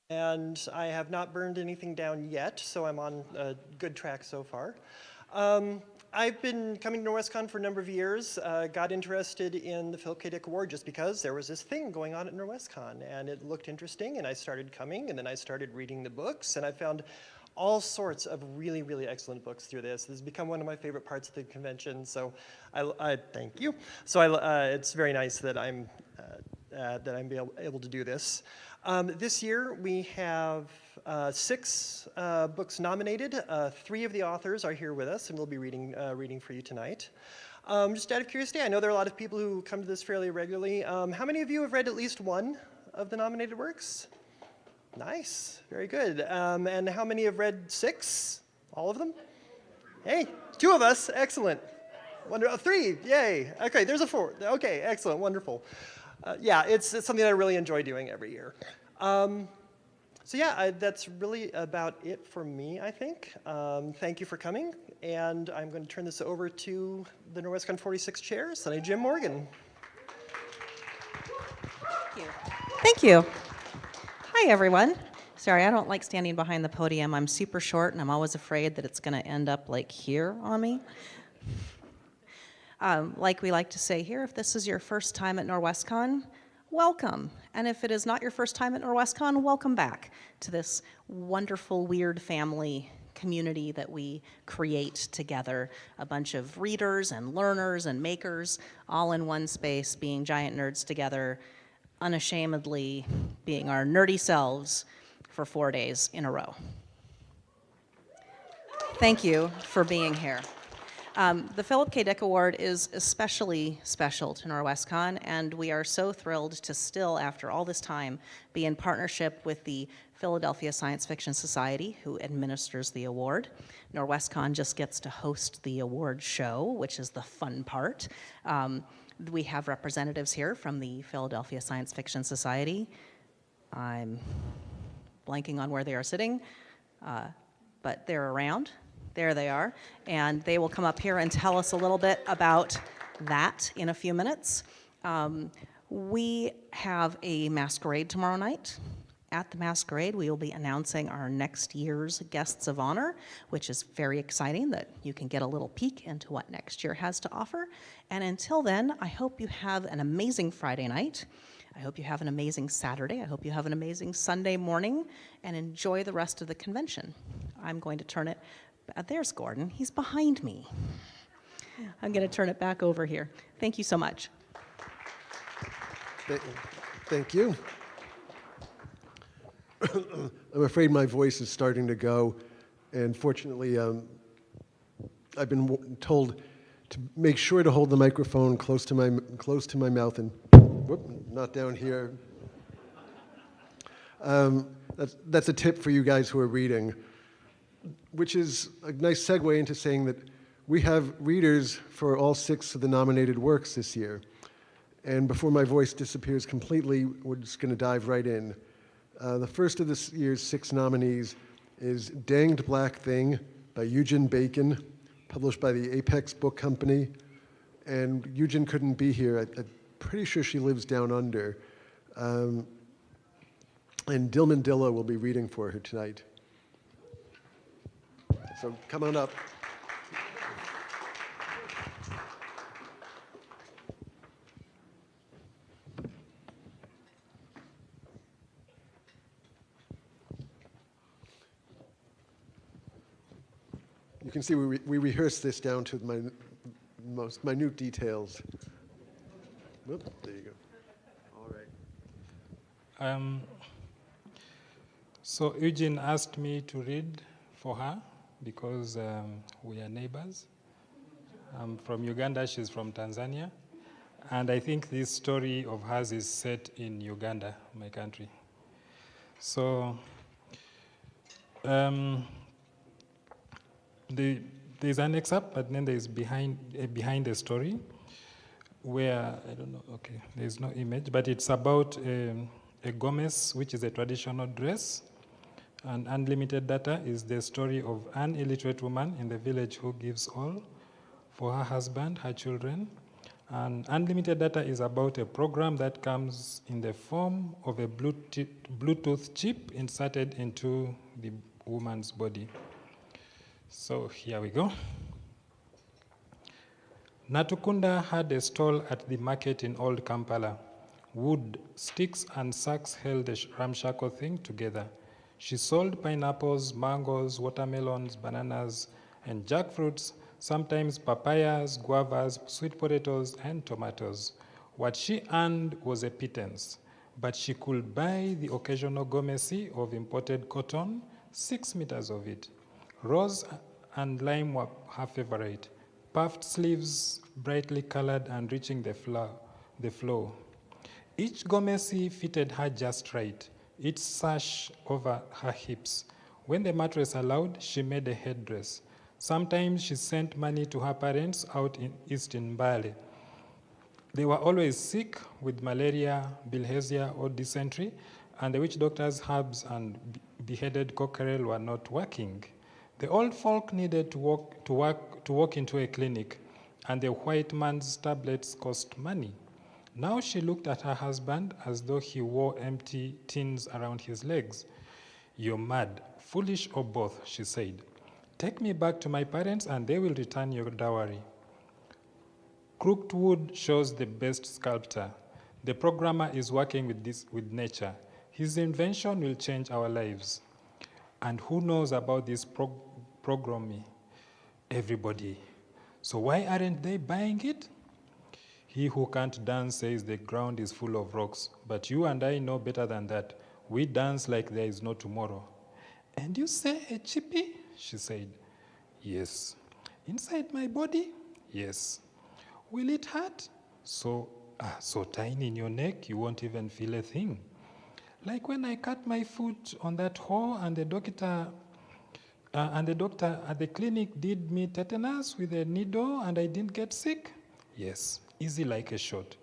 and I have not burned anything down yet, so I'm on a good track so far. I've been coming to NorwestCon for a number of years, got interested in the Philip K. Dick Award just because there was this thing going on at NorwestCon, and it looked interesting, and I started coming, and then I started reading the books, and I found all sorts of really, really excellent books through this. This has become one of my favorite parts of the convention, so I thank you. So it's very nice that I'm able to do this. This year we have 6 books nominated. 3 of the authors are here with us, and we'll be reading for you tonight. Just out of curiosity, I know there are a lot of people who come to this fairly regularly. How many of you have read at least one of the nominated works? Nice, very good. And how many have read 6? All of them? Hey, 2 of us, excellent. 3, yay. Okay, there's a 4. Okay, excellent, wonderful. Yeah, it's something that I really enjoy doing every year. So yeah, that's really about it for me, I think. Thank you for coming, and I'm going to turn this over to the NorwestCon 46 chair, SunnyJim Morgan. Thank you. Thank you. Hi, everyone. Sorry, I don't like standing behind the podium. I'm super short, and I'm always afraid that it's going to end up like here on me. Like we like to say here, if this is your first time at NorwestCon, welcome. And if it is not your first time at NorwestCon, welcome back to this wonderful, weird family community that we create together. A bunch of readers and learners and makers all in one space, being giant nerds together, unashamedly being our nerdy selves for 4 days in a row. Thank you for being here. The Philip K. Dick Award is especially special to NorwestCon, and we are so thrilled to still, after all this time, be in partnership with the Philadelphia Science Fiction Society, who administers the award. NorwestCon just gets to host the award show, which is the fun part. We have representatives here from the Philadelphia Science Fiction Society. I'm blanking on where they are sitting, but they're around. There they are, and they will come up here and tell us a little bit about that in a few minutes. We have a masquerade tomorrow night. At the masquerade, we will be announcing our next year's guests of honor, which is very exciting that you can get a little peek into what next year has to offer. And until then, I hope you have an amazing Friday night. I hope you have an amazing Saturday. I hope you have an amazing Sunday morning, and enjoy the rest of the convention. I'm going to turn it. There's Gordon. He's behind me. I'm going to turn it back over here. Thank you so much. Thank you. I'm afraid my voice is starting to go, and fortunately, I've been told to make sure to hold the microphone close to my mouth and not down here. That's a tip for you guys who are reading, which is a nice segue into saying that we have readers for all 6 of the nominated works this year. And before my voice disappears completely, we're just going to dive right in. The first of this year's 6 nominees is Danged Black Thing by Eugen Bacon, published by the Apex Book Company. And Eugen couldn't be here. I'm pretty sure she lives down under. And Dila will be reading for her tonight. So come on up. You can see we rehearsed this down to my most minute details. Whoop, there you go. All right. So Eugene asked me to read for her because we are neighbors. I'm from Uganda, she's from Tanzania. And I think this story of hers is set in Uganda, my country. So there's an excerpt, but then there's behind the story where, I don't know, okay, there's no image, but it's about a Gomez, which is a traditional dress. And Unlimited Data is the story of an illiterate woman in the village who gives all for her husband, her children, And unlimited data is about a program that comes in the form of a Bluetooth chip inserted into the woman's body. So here we go. Natukunda had a stall at the market in Old Kampala. Wood, sticks, and sacks held the ramshackle thing together. She sold pineapples, mangoes, watermelons, bananas, and jackfruits, sometimes papayas, guavas, sweet potatoes, and tomatoes. What she earned was a pittance, but she could buy the occasional gomesi of imported cotton, 6 meters of it. Rose and lime were her favorite, puffed sleeves, brightly colored and reaching the floor. Each gomesi fitted her just right, its sash over her hips. When the mattress allowed, she made a headdress. Sometimes she sent money to her parents out in East Mbale. They were always sick with malaria, bilharzia, or dysentery, and the witch doctor's herbs and beheaded cockerel were not working. The old folk needed to walk into a clinic, and the white man's tablets cost money. Now she looked at her husband as though he wore empty tins around his legs. "You're mad, foolish, or both," she said. "Take me back to my parents and they will return your dowry." Crooked wood shows the best sculptor. The programmer is working with nature. His invention will change our lives. And who knows about this programming? Everybody. So why aren't they buying it? He who can't dance says the ground is full of rocks, but you and I know better than that. We dance like there is no tomorrow. "And you say a chippy?" she said. "Yes." "Inside my body?" "Yes." "Will it hurt?" So tiny in your neck you won't even feel a thing. "Like when I cut my foot on that hole and the doctor at the clinic did me tetanus with a needle and I didn't get sick?" "Yes, easy like a shot.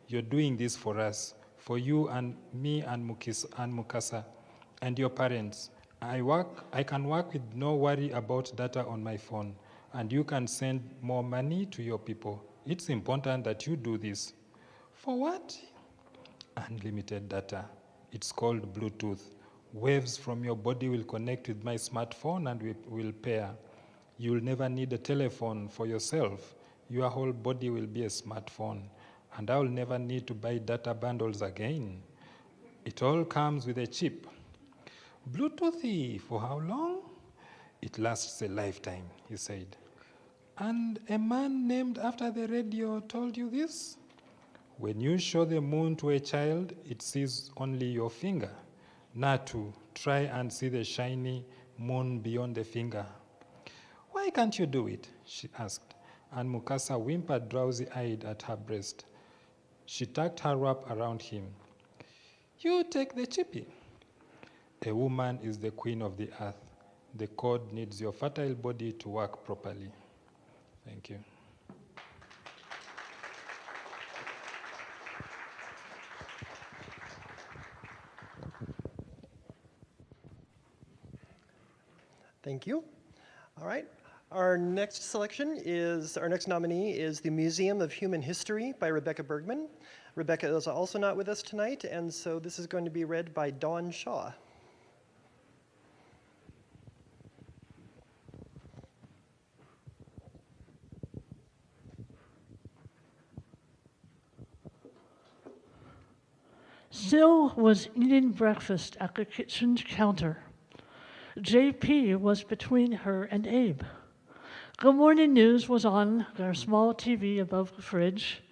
You're doing this for us, for you and me and Mukasa and your parents. I can work with no worry about data on my phone, and you can send more money to your people. It's important that you do this." "For what?" "Unlimited data. It's called Bluetooth. Waves from your body will connect with my smartphone and we will pair. You'll never need a telephone for yourself. Your whole body will be a smartphone, and I'll never need to buy data bundles again. It all comes with a chip." "Bluetoothy, for how long?" "It lasts a lifetime," he said. "And a man named after the radio told you this?" "When you show the moon to a child, it sees only your finger. Natu, try and see the shiny moon beyond the finger." "Why can't you do it?" she asked, and Mukasa whimpered drowsy-eyed at her breast. She tucked her wrap around him. "You take the chippy." A woman is the queen of the earth. The cord needs your fertile body to work properly. Thank you. Thank you. All right. Our next nominee is The Museum of Human History by Rebecca Bergman. Rebecca is also not with us tonight, and so this is going to be read by Dawn Shaw. Syl was eating breakfast at the kitchen counter. JP was between her and Abe. The morning news was on their small TV above the fridge,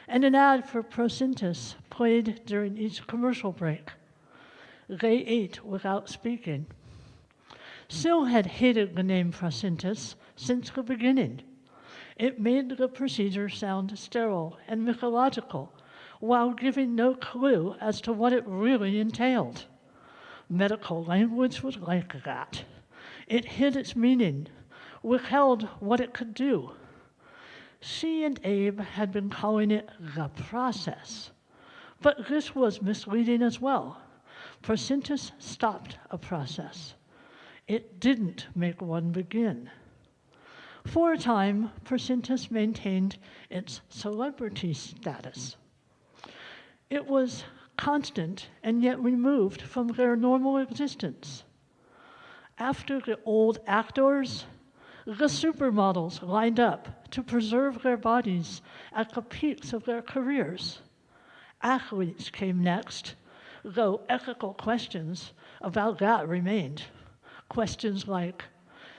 and an ad for Procentus played during each commercial break. They ate without speaking. Syl had hated the name Procentus since the beginning. It made the procedure sound sterile and mythological, while giving no clue as to what it really entailed. Medical language was like that. It hid its meaning, withheld what it could do. She and Abe had been calling it the process. But this was misleading as well. Procentus stopped a process. It didn't make one begin. For a time, Persintas maintained its celebrity status. It was constant and yet removed from their normal existence. After the old actors, the supermodels lined up to preserve their bodies at the peaks of their careers. Athletes came next, though ethical questions about that remained. Questions like,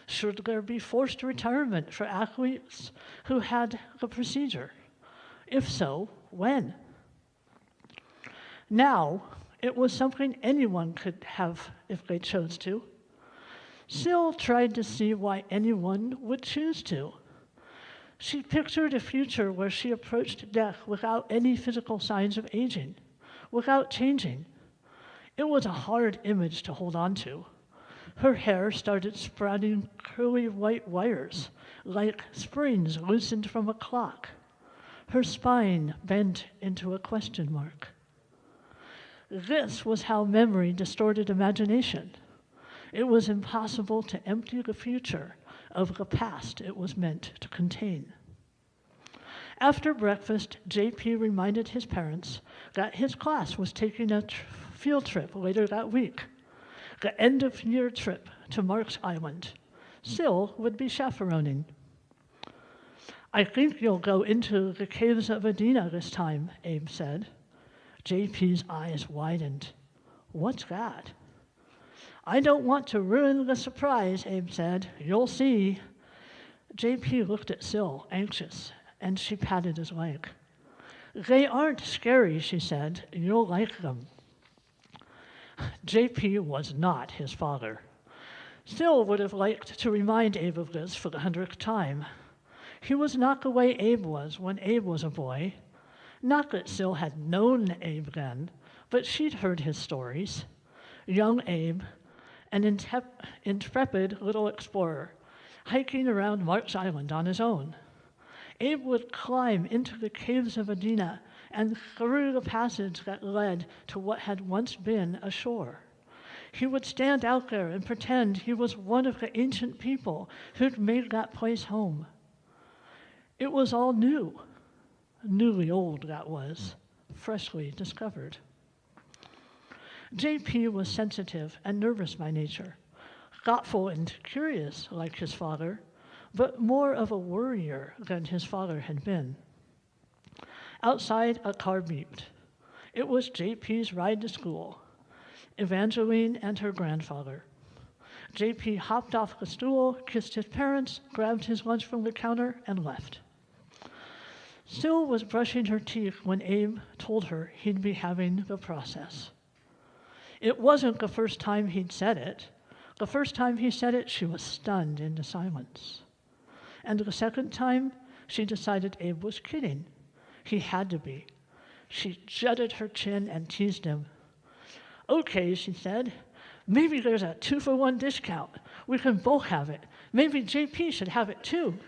should there be forced retirement for athletes who had the procedure? If so, when? Now, it was something anyone could have if they chose to. Syl tried to see why anyone would choose to. She pictured a future where she approached death without any physical signs of aging, without changing. It was a hard image to hold on to. Her hair started sprouting curly white wires, like springs loosened from a clock. Her spine bent into a question mark. This was how memory distorted imagination. It was impossible to empty the future of the past it was meant to contain. After breakfast, JP reminded his parents that his class was taking a field trip later that week, the end-of-year trip to Marks Island. Syl would be chaperoning. I think you'll go into the caves of Adina this time, Abe said. JP's eyes widened. What's that? I don't want to ruin the surprise, Abe said. You'll see. JP looked at Syl, anxious, and she patted his leg. They aren't scary, she said. You'll like them. JP was not his father. Syl would have liked to remind Abe of this for the 100th time. He was not the way Abe was when Abe was a boy. Not that Syl had known Abe then, but she'd heard his stories. Young Abe, an intrepid little explorer, hiking around Marks Island on his own. Abe would climb into the caves of Adina and through the passage that led to what had once been a shore. He would stand out there and pretend he was one of the ancient people who'd made that place home. It was all new. Newly old, that was, freshly discovered. JP was sensitive and nervous by nature, thoughtful and curious like his father, but more of a worrier than his father had been. Outside, a car beeped. It was JP's ride to school, Evangeline and her grandfather. JP hopped off the stool, kissed his parents, grabbed his lunch from the counter, and left. Syl was brushing her teeth when Abe told her he'd be having the process. It wasn't the first time he'd said it. The first time he said it, she was stunned into silence. And the second time, she decided Abe was kidding. He had to be. She jutted her chin and teased him. Okay, she said, maybe there's a 2-for-1 discount. We can both have it. Maybe JP should have it too.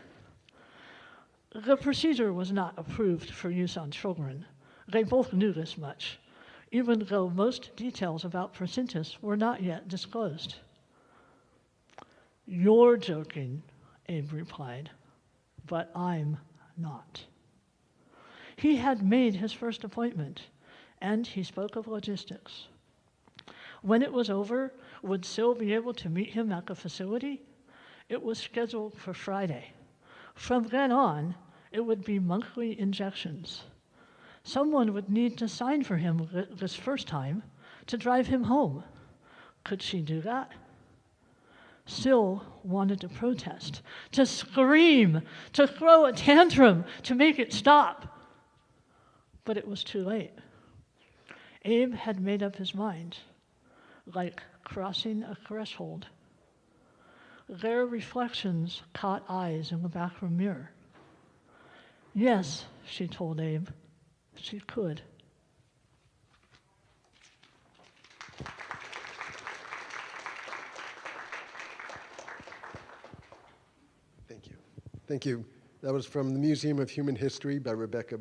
The procedure was not approved for use on children. They both knew this much, even though most details about Persintas were not yet disclosed. You're joking, Abe replied, but I'm not. He had made his first appointment, and he spoke of logistics. When it was over, would Syl be able to meet him at the facility? It was scheduled for Friday. From then on, it would be monthly injections. Someone would need to sign for him this first time to drive him home. Could she do that? Syl wanted to protest, to scream, to throw a tantrum, to make it stop. But it was too late. Abe had made up his mind, like crossing a threshold. Their reflections caught eyes in the bathroom mirror. Yes, she told Abe, she could. Thank you. Thank you. That was from the Museum of Human History by Rebecca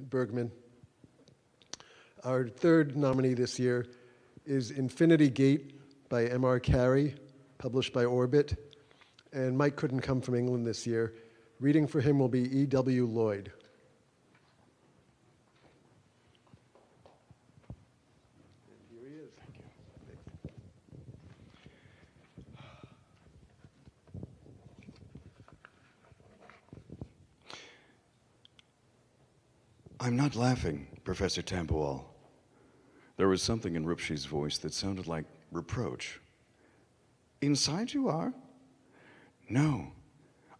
Bergman. Our third nominee this year is Infinity Gate by M.R. Carey, published by Orbit. and Mike couldn't come from England this year. Reading for him will be E.W. Lloyd. Here he is. Thank you. I'm not laughing, Professor Tambuwal. There was something in Rupshi's voice that sounded like reproach. Inside you are? No.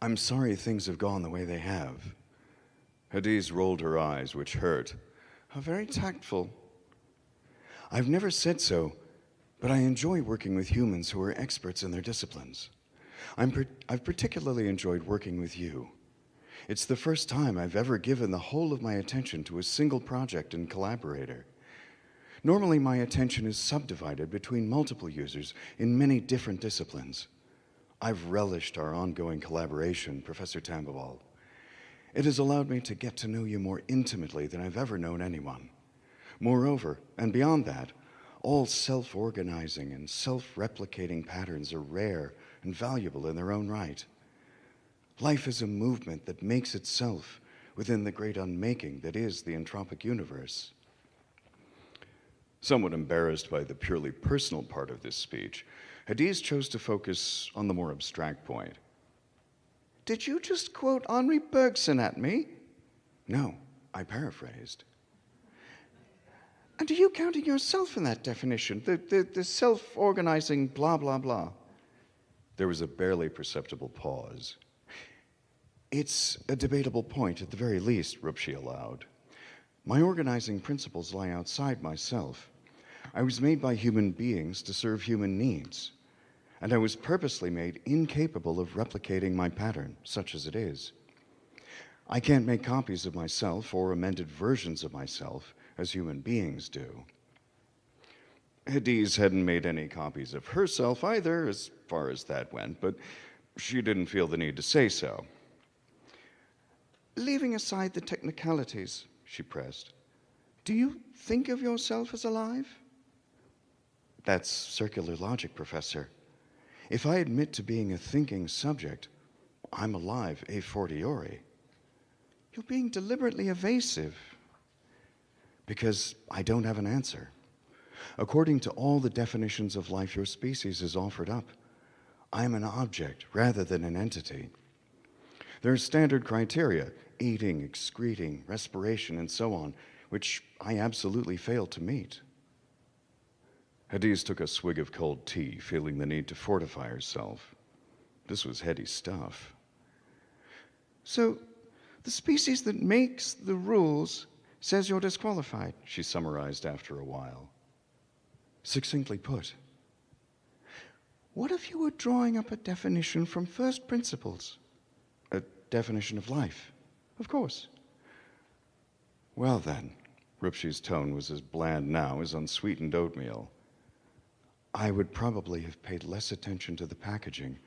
I'm sorry things have gone the way they have. Hadiz rolled her eyes, which hurt. How very tactful. I've never said so, but I enjoy working with humans who are experts in their disciplines. I've particularly enjoyed working with you. It's the first time I've ever given the whole of my attention to a single project and collaborator. Normally, my attention is subdivided between multiple users in many different disciplines. I've relished our ongoing collaboration, Professor Tambuwal. It has allowed me to get to know you more intimately than I've ever known anyone. Moreover, and beyond that, all self-organizing and self-replicating patterns are rare and valuable in their own right. Life is a movement that makes itself within the great unmaking that is the entropic universe. Somewhat embarrassed by the purely personal part of this speech, Hadiz chose to focus on the more abstract point. Did you just quote Henri Bergson at me? No, I paraphrased. And are you counting yourself in that definition, the self-organizing blah, blah, blah? There was a barely perceptible pause. It's a debatable point, at the very least, Rupshi allowed. My organizing principles lie outside myself. I was made by human beings to serve human needs, and I was purposely made incapable of replicating my pattern, such as it is. I can't make copies of myself or amended versions of myself as human beings do. Hadiz hadn't made any copies of herself either, as far as that went, but she didn't feel the need to say so. Leaving aside the technicalities, she pressed, do you think of yourself as alive? That's circular logic, Professor. If I admit to being a thinking subject, I'm alive a fortiori. You're being deliberately evasive. Because I don't have an answer. According to all the definitions of life your species has offered up, I am an object rather than an entity. There are standard criteria, eating, excreting, respiration, and so on, which I absolutely fail to meet. Hadiz took a swig of cold tea, feeling the need to fortify herself. This was heady stuff. So, the species that makes the rules says you're disqualified, she summarized after a while. Succinctly put. What if you were drawing up a definition from first principles? A definition of life, of course. Well then, Rupshi's tone was as bland now as unsweetened oatmeal. I would probably have paid less attention to the packaging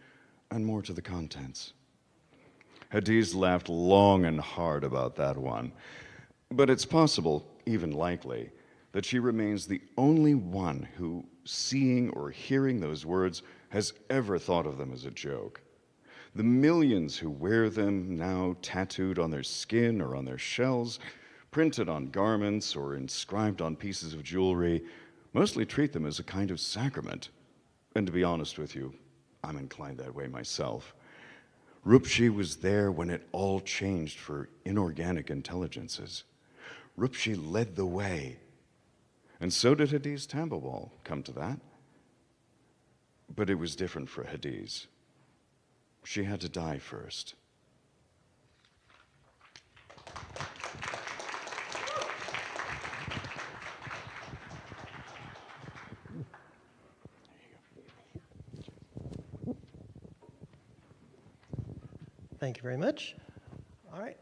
and more to the contents. Hadiz laughed long and hard about that one. But it's possible, even likely, that she remains the only one who, seeing or hearing those words, has ever thought of them as a joke. The millions who wear them now tattooed on their skin or on their shells, printed on garments or inscribed on pieces of jewelry, mostly treat them as a kind of sacrament. And to be honest with you, I'm inclined that way myself. Rupshi was there when it all changed for inorganic intelligences. Rupshi led the way. And so did Hadiz Tambuwal, come to that. But it was different for Hadiz. She had to die first. Thank you very much. All right.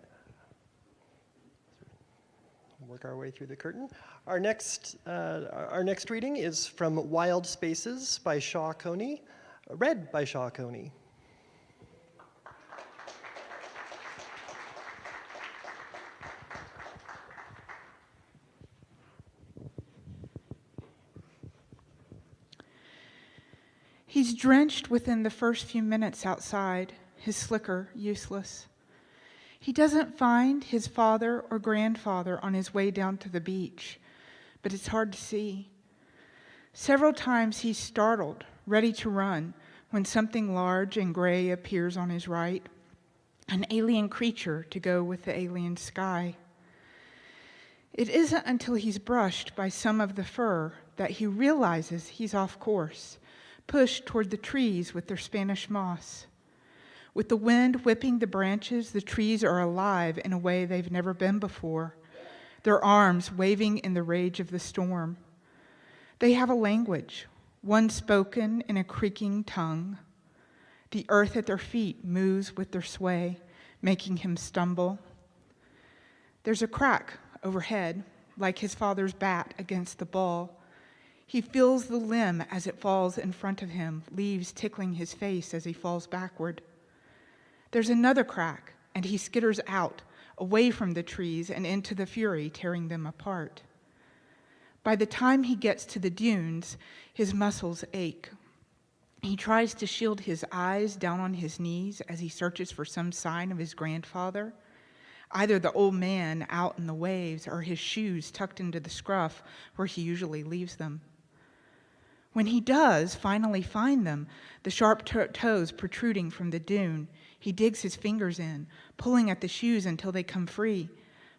Work our way through the curtain. Our next reading is from Wild Spaces by Coney, read by Coney. He's drenched within the first few minutes outside, his slicker useless. He doesn't find his father or grandfather on his way down to the beach, but it's hard to see. Several times he's startled, ready to run, when something large and gray appears on his right, an alien creature to go with the alien sky. It isn't until he's brushed by some of the fur that he realizes he's off course, pushed toward the trees with their Spanish moss. With the wind whipping the branches, the trees are alive in a way they've never been before, their arms waving in the rage of the storm. They have a language, one spoken in a creaking tongue. The earth at their feet moves with their sway, making him stumble. There's a crack overhead, like his father's bat against the ball. He feels the limb as it falls in front of him, leaves tickling his face as he falls backward. There's another crack, and he skitters out, away from the trees and into the fury, tearing them apart. By the time he gets to the dunes, his muscles ache. He tries to shield his eyes down on his knees as he searches for some sign of his grandfather, either the old man out in the waves or his shoes tucked into the scruff where he usually leaves them. When he does finally find them, the sharp toes protruding from the dune, he digs his fingers in, pulling at the shoes until they come free,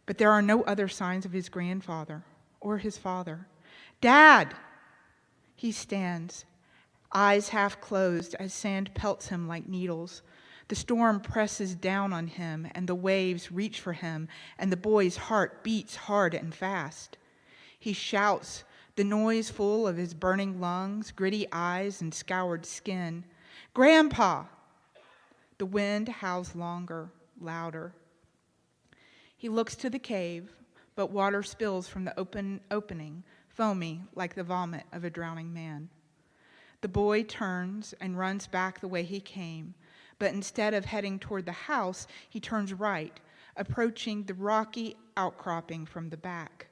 but there are no other signs of his grandfather or his father. "Dad!" He stands, eyes half closed as sand pelts him like needles. The storm presses down on him, and the waves reach for him, and the boy's heart beats hard and fast. He shouts, the noise full of his burning lungs, gritty eyes, and scoured skin. "Grandpa!" The wind howls longer, louder. He looks to the cave, but water spills from the opening, foamy like the vomit of a drowning man. The boy turns and runs back the way he came, but instead of heading toward the house, he turns right, approaching the rocky outcropping from the back.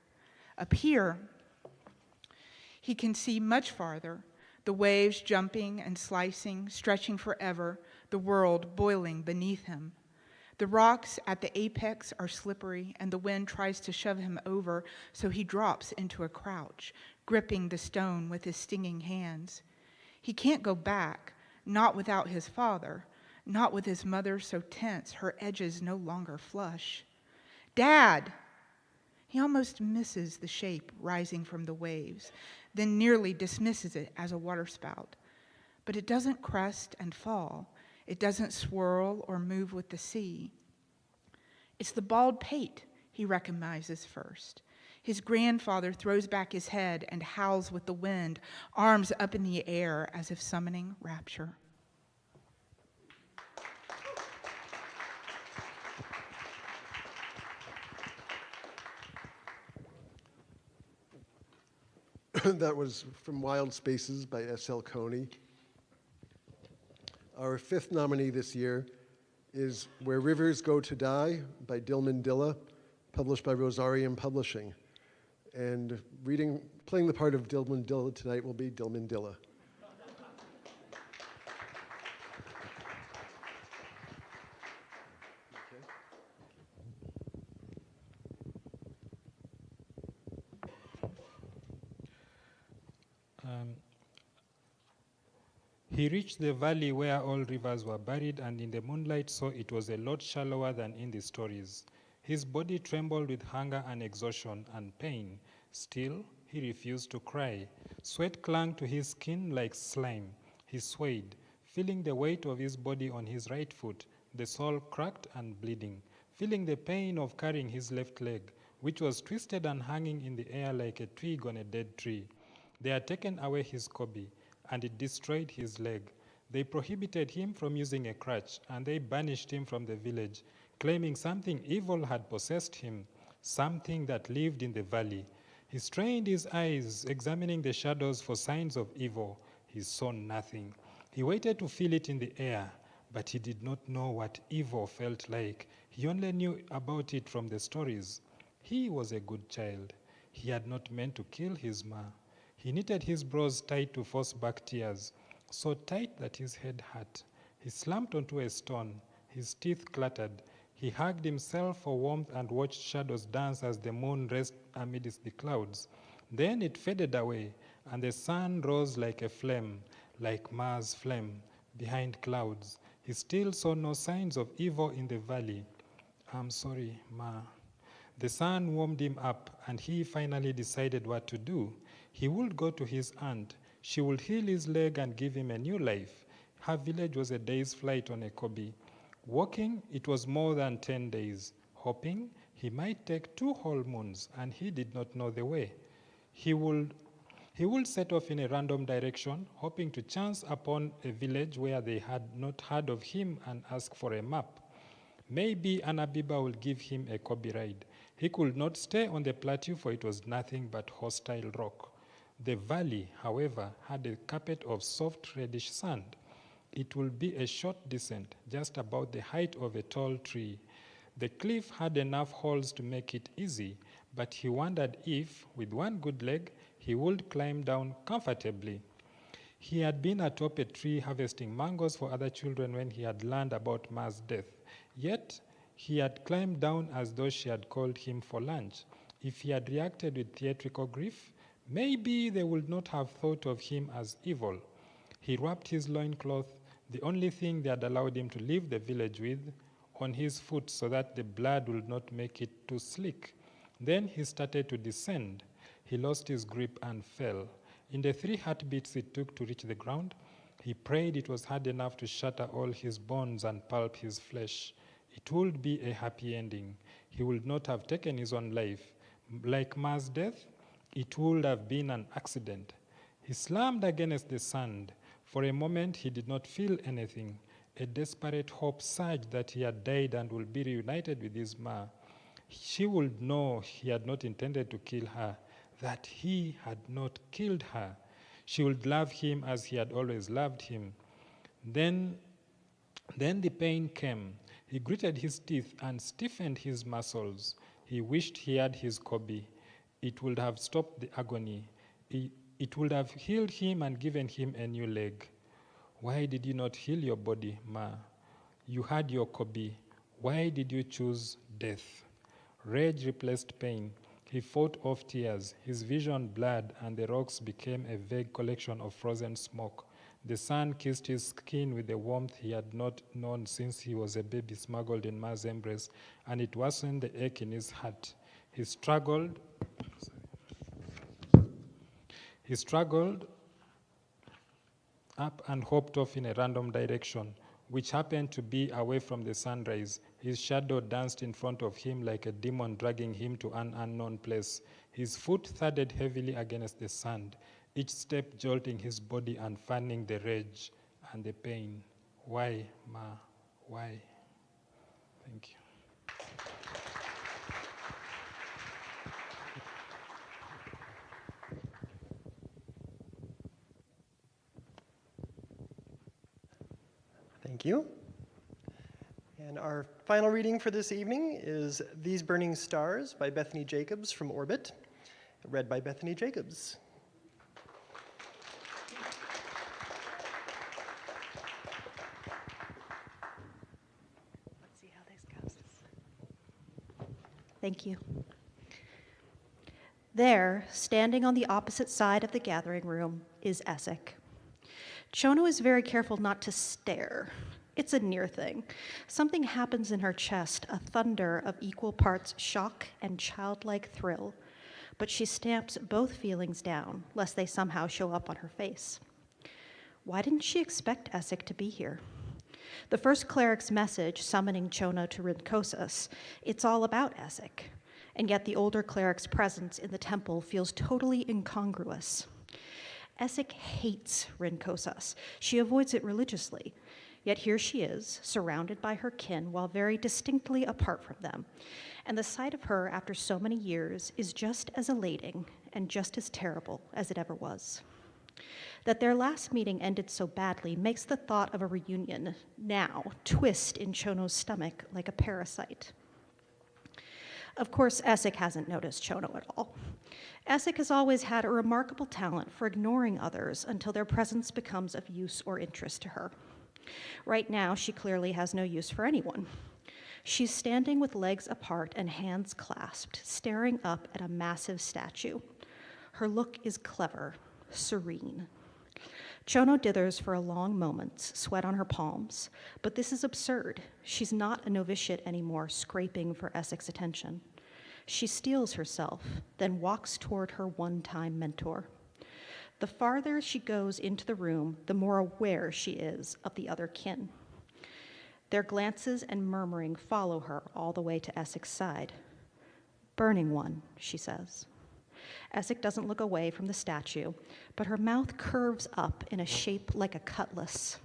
Up here, he can see much farther, the waves jumping and slicing, stretching forever, the world boiling beneath him. The rocks at the apex are slippery, and the wind tries to shove him over, so he drops into a crouch, gripping the stone with his stinging hands. He can't go back, not without his father, not with his mother so tense, her edges no longer flush. "Dad!" He almost misses the shape rising from the waves, then nearly dismisses it as a waterspout. But it doesn't crest and fall. It doesn't swirl or move with the sea. It's the bald pate he recognizes first. His grandfather throws back his head and howls with the wind, arms up in the air as if summoning rapture. That was from Wild Spaces by S.L. Coney. Our fifth nominee this year is Where Rivers Go to Die by Dilman Dila, published by Rosarium Publishing. And playing the part of Dilman Dila tonight will be Dilman Dila. He reached the valley where all rivers were buried, and in the moonlight saw it was a lot shallower than in the stories. His body trembled with hunger and exhaustion and pain. Still, he refused to cry. Sweat clung to his skin like slime. He swayed, feeling the weight of his body on his right foot, the sole cracked and bleeding, feeling the pain of carrying his left leg, which was twisted and hanging in the air like a twig on a dead tree. They had taken away his Kobe, and it destroyed his leg. They prohibited him from using a crutch, and they banished him from the village, claiming something evil had possessed him, something that lived in the valley. He strained his eyes, examining the shadows for signs of evil. He saw nothing. He waited to feel it in the air, but he did not know what evil felt like. He only knew about it from the stories. He was a good child. He had not meant to kill his ma. He knitted his brows tight to force back tears. so tight that his head hurt. He slumped onto a stone. His teeth clattered. He hugged himself for warmth and watched shadows dance as the moon raced amidst the clouds. Then it faded away, and the sun rose like a flame, like Mars' flame, behind clouds. He still saw no signs of evil in the valley. I'm sorry, Ma. The sun warmed him up, and he finally decided what to do. He would go to his aunt. She would heal his leg and give him a new life. Her village was a day's flight on a Kobe. Walking, it was more than 10 days. Hopping, he might take 2 whole moons, and he did not know the way. He would set off in a random direction, hoping to chance upon a village where they had not heard of him and ask for a map. Maybe Anabiba would give him a Kobe ride. He could not stay on the plateau, for it was nothing but hostile rock. The valley, however, had a carpet of soft reddish sand. It would be a short descent, just about the height of a tall tree. The cliff had enough holes to make it easy, but he wondered if, with one good leg, he would climb down comfortably. He had been atop a tree harvesting mangoes for other children when he had learned about Ma's death. Yet, he had climbed down as though she had called him for lunch. If he had reacted with theatrical grief, maybe they would not have thought of him as evil. He wrapped his loincloth, the only thing they had allowed him to leave the village with, on his foot so that the blood would not make it too slick. Then he started to descend. He lost his grip and fell. In the 3 heartbeats it took to reach the ground, he prayed it was hard enough to shatter all his bones and pulp his flesh. It would be a happy ending. He would not have taken his own life. Like Ma's death, it would have been an accident. He slammed against the sand. For a moment, he did not feel anything. A desperate hope surged that he had died and would be reunited with his Ma. She would know he had not intended to kill her, that he had not killed her. She would love him as he had always loved him. Then the pain came. He gritted his teeth and stiffened his muscles. He wished he had his Kobe. It would have stopped the agony. It would have healed him and given him a new leg. Why did you not heal your body, Ma? You had your Kobe. Why did you choose death? Rage replaced pain. He fought off tears. His vision blurred, and the rocks became a vague collection of frozen smoke. The sun kissed his skin with a warmth he had not known since he was a baby smuggled in Ma's embrace, and it worsened the ache in his heart. He struggled up and hopped off in a random direction, which happened to be away from the sunrise. His shadow danced in front of him like a demon dragging him to an unknown place. His foot thudded heavily against the sand, each step jolting his body and fanning the rage and the pain. Why, Ma? Why? Thank you. Thank you. And our final reading for this evening is These Burning Stars by Bethany Jacobs from Orbit, read by Bethany Jacobs. Let's see how this goes. Thank you. There, standing on the opposite side of the gathering room, is Essek. Chono is very careful not to stare. It's a near thing. Something happens in her chest, a thunder of equal parts shock and childlike thrill. But she stamps both feelings down, lest they somehow show up on her face. Why didn't she expect Essek to be here? The first cleric's message summoning Chono to Rinkosas, it's all about Essek. And yet the older cleric's presence in the temple feels totally incongruous. Essek hates Rinkosas. She avoids it religiously. Yet here she is, surrounded by her kin while very distinctly apart from them. And the sight of her after so many years is just as elating and just as terrible as it ever was. That their last meeting ended so badly makes the thought of a reunion now twist in Chono's stomach like a parasite. Of course, Essek hasn't noticed Chono at all. Essek has always had a remarkable talent for ignoring others until their presence becomes of use or interest to her. Right now, she clearly has no use for anyone. She's standing with legs apart and hands clasped, staring up at a massive statue. Her look is clever, serene. Chono dithers for a long moment, sweat on her palms. But this is absurd. She's not a novitiate anymore, scraping for Essek's attention. She steels herself, then walks toward her one-time mentor. The farther she goes into the room, the more aware she is of the other kin. Their glances and murmuring follow her all the way to Essek's side. "Burning one," she says. Essek doesn't look away from the statue, but her mouth curves up in a shape like a cutlass.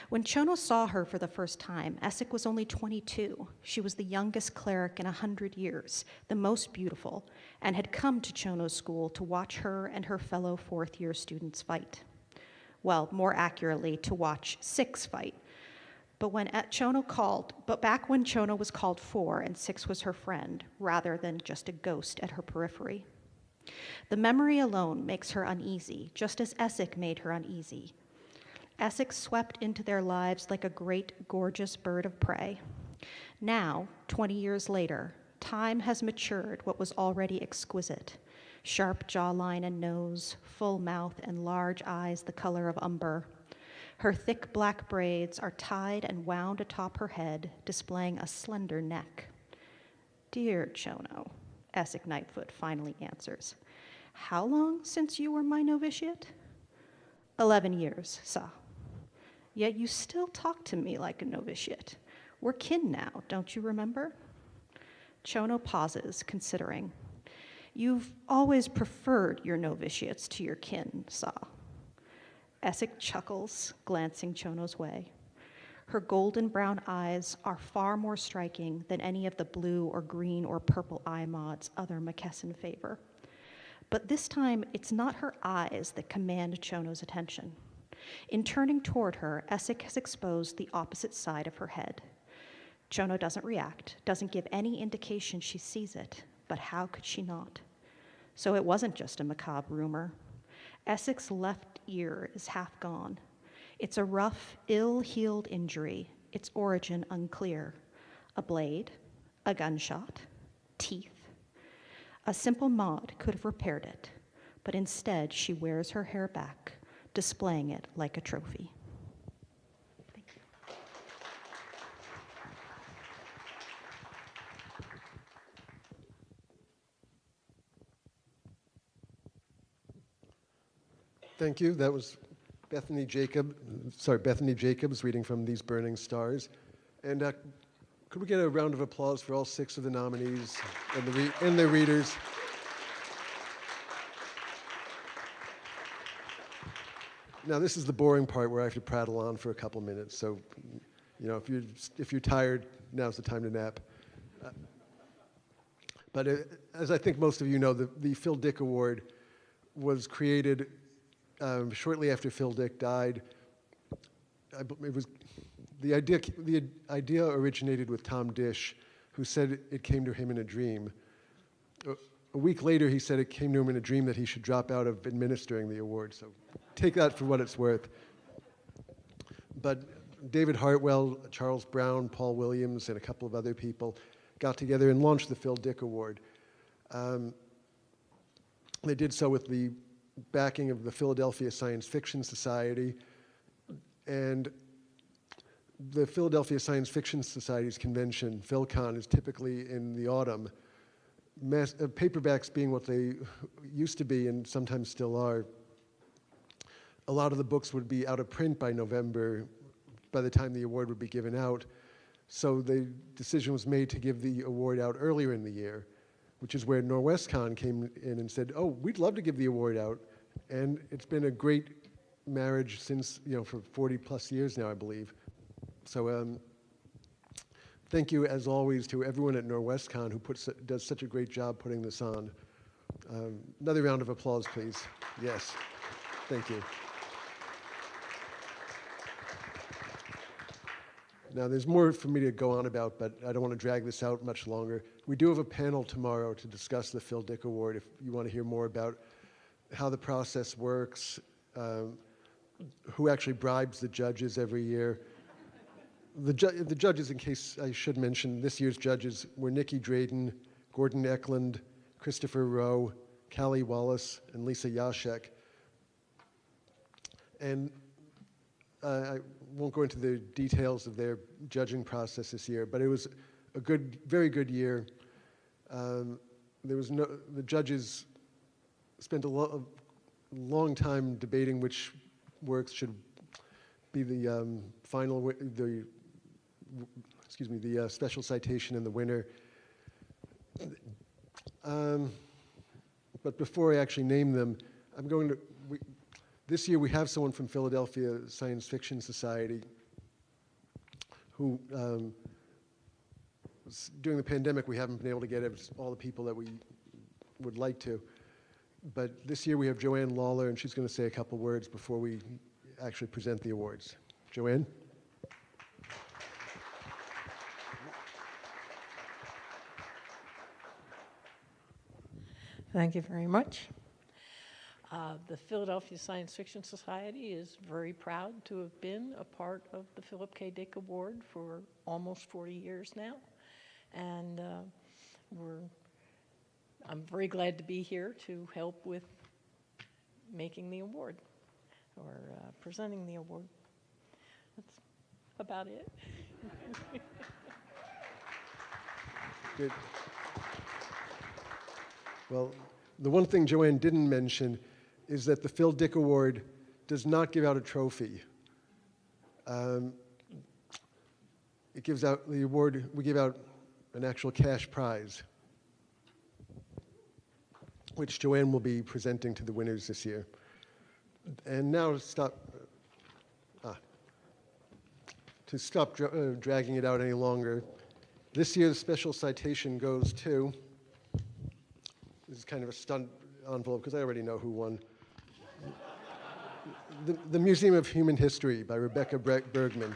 When Chono saw her for the first time, Essek was only 22. She was the youngest cleric in 100 years, the most beautiful, and had come to Chono's school to watch her and her fellow fourth-year students fight. Well, more accurately, to watch 6 fight. But back when Chono was called 4 and 6 was her friend, rather than just a ghost at her periphery. The memory alone makes her uneasy, just as Essek made her uneasy. Essek swept into their lives like a great, gorgeous bird of prey. Now, 20 years later, time has matured what was already exquisite. Sharp jawline and nose, full mouth and large eyes the color of umber. Her thick black braids are tied and wound atop her head, displaying a slender neck. "Dear Chono," Essek Nightfoot finally answers, "how long since you were my novitiate?" 11 years, Sa. Yet you still talk to me like a novitiate. We're kin now, don't you remember? Chono pauses, considering. You've always preferred your novitiates to your kin, Sa. Essek chuckles, glancing Chono's way. Her golden brown eyes are far more striking than any of the blue or green or purple eye mods other McKesson favor. But this time, it's not her eyes that command Chono's attention. In turning toward her, Essek has exposed the opposite side of her head. Chono doesn't react, doesn't give any indication she sees it, but how could she not? So it wasn't just a macabre rumor. Essek's left ear is half gone. It's a rough, ill-healed injury, its origin unclear. A blade, a gunshot, teeth. A simple mod could have repaired it, but instead she wears her hair back, displaying it like a trophy. Thank you. Thank you. That was Bethany Jacobs reading from These Burning Stars. And could we get a round of applause for all 6 of the nominees and their readers? Now, this is the boring part where I have to prattle on for a couple minutes. So, if you're tired, now's the time to nap. But as I think most of you know, the Phil Dick Award was created shortly after Phil Dick died. The idea originated with Tom Dish, who said it came to him in a dream. A week later, he said it came to him in a dream that he should drop out of administering the award. So take that for what it's worth. But David Hartwell, Charles Brown, Paul Williams, and a couple of other people got together and launched the Phil Dick Award. They did so with the backing of the Philadelphia Science Fiction Society, and the Philadelphia Science Fiction Society's convention, PhilCon, is typically in the autumn. Paperbacks being what they used to be and sometimes still are, a lot of the books would be out of print by November, by the time the award would be given out. So the decision was made to give the award out earlier in the year, which is where NorwestCon came in and said, "Oh, we'd love to give the award out." And it's been a great marriage since, for 40 plus years now, I believe. So thank you, as always, to everyone at NorwestCon who does such a great job putting this on. Another round of applause, please. Yes, thank you. Now, there's more for me to go on about, but I don't want to drag this out much longer. We do have a panel tomorrow to discuss the Phil Dick Award if you want to hear more about how the process works, who actually bribes the judges every year. The judges, in case I should mention, this year's judges were Nikki Drayden, Gordon Eklund, Christopher Rowe, Callie Wallace, and Lisa Yashek. And I won't go into the details of their judging process this year, but it was a good, very good year. The judges spent a long time debating which works should be the the special citation and the winner. But before I actually name them, this year we have someone from Philadelphia Science Fiction Society who, during the pandemic, we haven't been able to get all the people that we would like to. But this year we have Joanne Lawler, and she's going to say a couple words before we actually present the awards. Joanne? Thank you very much. The Philadelphia Science Fiction Society is very proud to have been a part of the Philip K. Dick Award for almost 40 years now. And I'm very glad to be here to help with making the award or presenting the award. That's about it. Good. Well, the one thing Joanne didn't mention is that the Phil Dick Award does not give out a trophy. It gives out the award, we give out an actual cash prize, which Joanne will be presenting to the winners this year. And now to stop dragging it out any longer, this year's special citation goes to, this is kind of a stunt envelope because I already know who won. The Museum of Human History by Rebecca Bergman.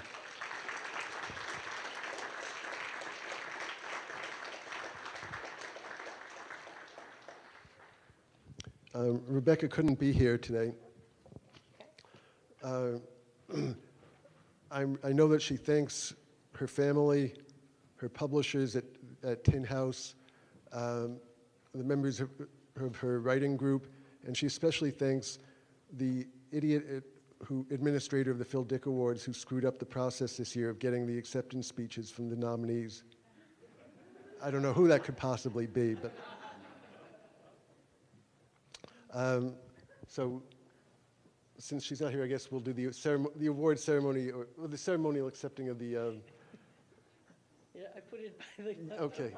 Rebecca couldn't be here today. I know that she thanks her family, her publishers at Tin House, the members of her writing group, and she especially thanks the administrator of the Phil Dick Awards who screwed up the process this year of getting the acceptance speeches from the nominees. I don't know who that could possibly be, but so since she's not here, I guess we'll do the award ceremony or the ceremonial accepting of the. Yeah, I put it by the. Okay,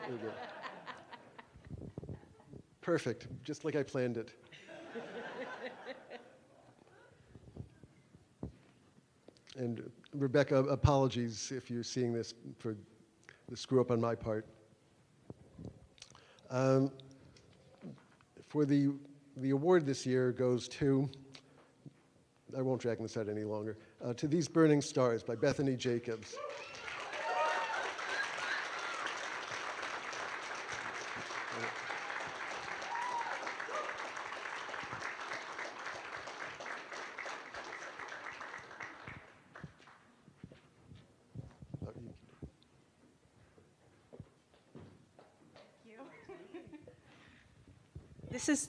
there we go. Perfect, just like I planned it. And Rebecca, apologies if you're seeing this for the screw up on my part. For the award this year goes to, I won't drag this out any longer, to These Burning Stars by Bethany Jacobs.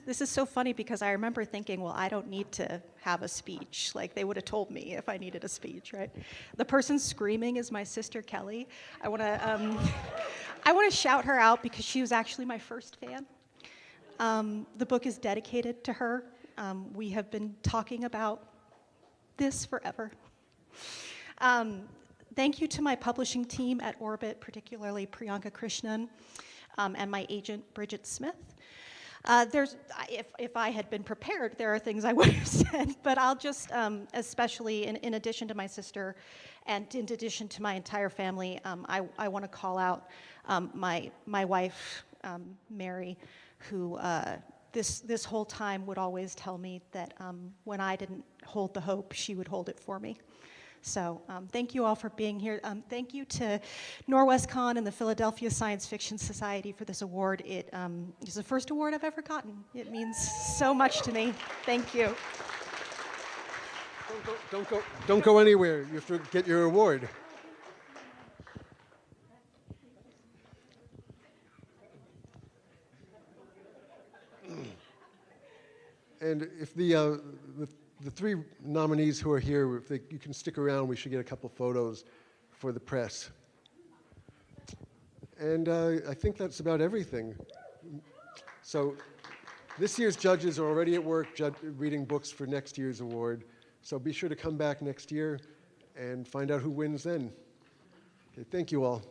This is so funny because I remember thinking, well, I don't need to have a speech. Like, they would have told me if I needed a speech, right? The person screaming is my sister, Kelly. I want to shout her out because she was actually my first fan. The book is dedicated to her. We have been talking about this forever. Thank you to my publishing team at Orbit, particularly Priyanka Krishnan, and my agent, Bridget Smith. If I had been prepared, there are things I would have said, but I'll just, especially in addition to my sister and in addition to my entire family, I want to call out my wife, Mary, who this whole time would always tell me that when I didn't hold the hope, she would hold it for me. So thank you all for being here. Thank you to NorwestCon and the Philadelphia Science Fiction Society for this award. It is the first award I've ever gotten. It means so much to me. Thank you. Don't go anywhere. You have to get your award. And if the three nominees who are here, if you can stick around, we should get a couple photos for the press. And I think that's about everything. So this year's judges are already at work reading books for next year's award. So be sure to come back next year and find out who wins then. Okay, thank you all.